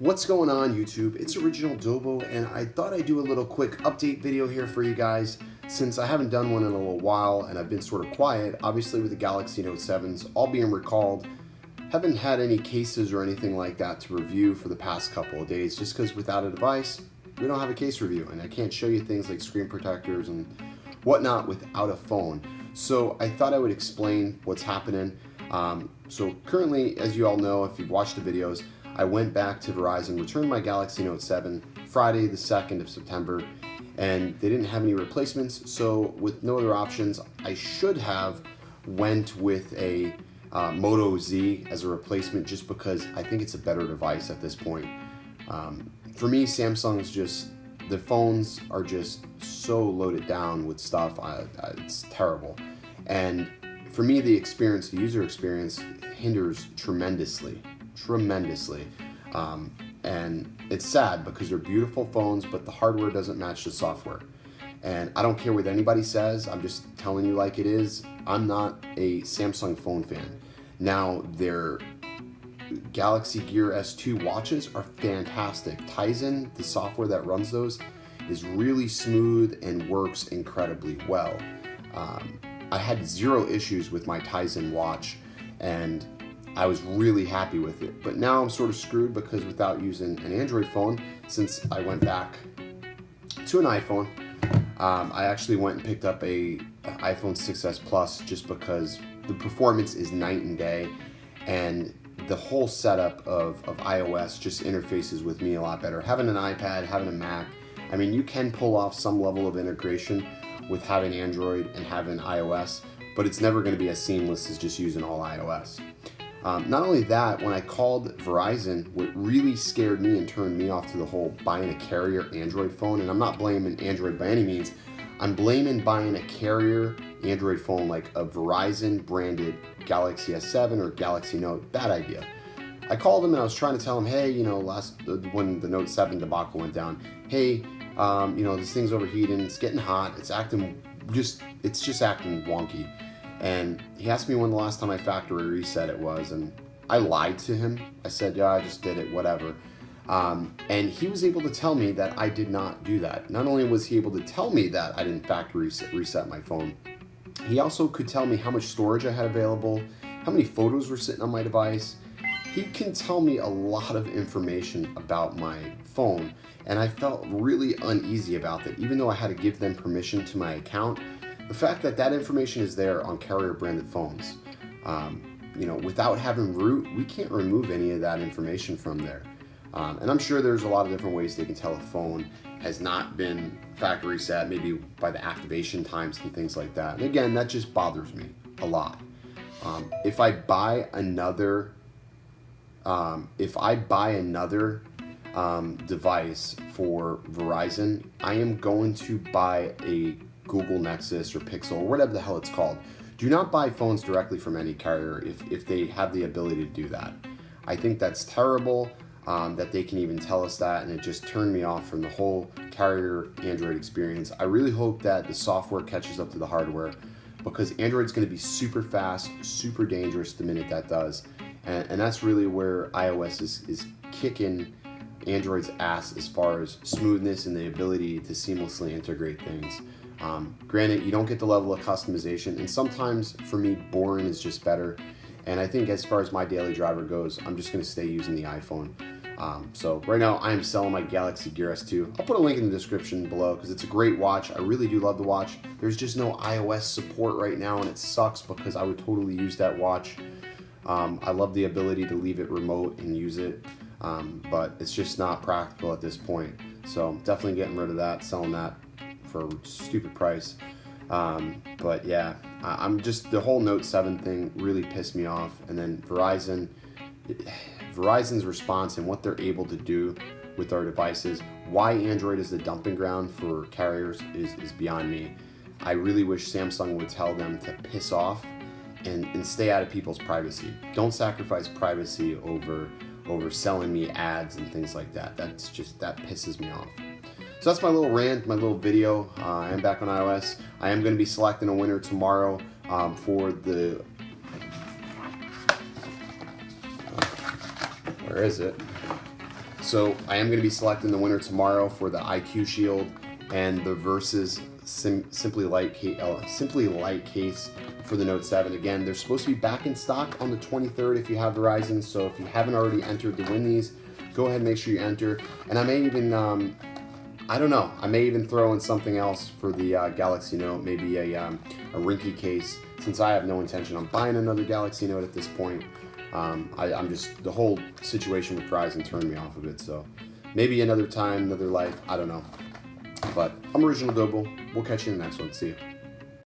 What's going on, YouTube? It's Original Dobo, and I thought I'd do a little quick update video here for you guys since I haven't done one in a little while and I've been sort of quiet. Obviously with the Galaxy Note 7s all being recalled, haven't had any cases or anything like that to review for the past couple of days just because without a device, we don't have a case review and I can't show you things like screen protectors and whatnot without a phone. So I thought I would explain what's happening. So currently, as you all know, if you've watched the videos, I went back to Verizon, returned my Galaxy Note 7 Friday the 2nd of September, and they didn't have any replacements. So with no other options, I should have went with a Moto Z as a replacement just because I think it's a better device at this point. For me, Samsung's just, the phones are just so loaded down with stuff, it's terrible. And for me, the experience, the user experience hinders tremendously. And it's sad because they're beautiful phones, but the hardware doesn't match the software. And I don't care what anybody says, I'm just telling you like it is. I'm not a Samsung phone fan. Now, their Galaxy Gear S2 watches are fantastic. Tizen, the software that runs those, is really smooth and works incredibly well. I had zero issues with my Tizen watch, and I was really happy with it. But now I'm sort of screwed because without using an Android phone, since I went back to an iPhone, I actually went and picked up a iPhone 6s Plus just because the performance is night and day, and the whole setup of iOS just interfaces with me a lot better. Having an iPad, having a Mac, I mean, you can pull off some level of integration with having Android and having iOS, but it's never going to be as seamless as just using all iOS. Not only that, when I called Verizon, what really scared me and turned me off to the whole buying a carrier Android phone, and I'm not blaming Android by any means, I'm blaming buying a carrier Android phone like a Verizon branded Galaxy S7 or Galaxy Note. Bad idea. I called them and I was trying to tell them, hey, you know, when the Note 7 debacle went down, hey, you know, this thing's overheating, it's getting hot, it's just acting wonky. And he asked me when the last time I factory reset it was, and I lied to him. I said, yeah, I just did it, whatever. And he was able to tell me that I did not do that. Not only was he able to tell me that I didn't factory reset my phone, he also could tell me how much storage I had available, how many photos were sitting on my device. He can tell me a lot of information about my phone, and I felt really uneasy about that, even though I had to give them permission to my account. The fact that that information is there on carrier branded phones, you know, without having root, we can't remove any of that information from there. And I'm sure there's a lot of different ways they can tell a phone has not been factory reset, maybe by the activation times and things like that. And again, that just bothers me a lot. If I buy another device for Verizon, I am going to buy a Google Nexus or Pixel or whatever the hell it's called. Do not buy phones directly from any carrier if they have the ability to do that. I think that's terrible that they can even tell us that, and it just turned me off from the whole carrier Android experience. I really hope that the software catches up to the hardware, because Android's going to be super fast, super dangerous the minute that does. And that's really where iOS is kicking Android's ass as far as smoothness and the ability to seamlessly integrate things. Granted, you don't get the level of customization, and sometimes for me, boring is just better. And I think as far as my daily driver goes, I'm just going to stay using the iPhone. So right now, I am selling my Galaxy Gear S2. I'll put a link in the description below because it's a great watch. I really do love the watch. There's just no iOS support right now, and it sucks because I would totally use that watch. I love the ability to leave it remote and use it, but it's just not practical at this point. So definitely getting rid of that, selling that for a stupid price. But yeah, I'm just, the whole Note 7 thing really pissed me off. And then Verizon's response and what they're able to do with our devices, why Android is the dumping ground for carriers is beyond me. I really wish Samsung would tell them to piss off and stay out of people's privacy. Don't sacrifice privacy over selling me ads and things like that. That pisses me off. So that's my little rant, my little video. I am back on iOS. I am going to be selecting a winner tomorrow for the... Where is it? So I am going to be selecting the winner tomorrow for the IQ Shield and the Versus Simply Light case for the Note 7. Again, they're supposed to be back in stock on the 23rd if you have Verizon. So if you haven't already entered to win these, go ahead and make sure you enter. And I may even, I don't know, I may even throw in something else for the Galaxy Note, maybe a Rinky case, since I have no intention on buying another Galaxy Note at this point. I'm just, the whole situation with Verizon turned me off of it, so maybe another time, another life, I don't know. But I'm Original Dobo. We'll catch you in the next one. See you.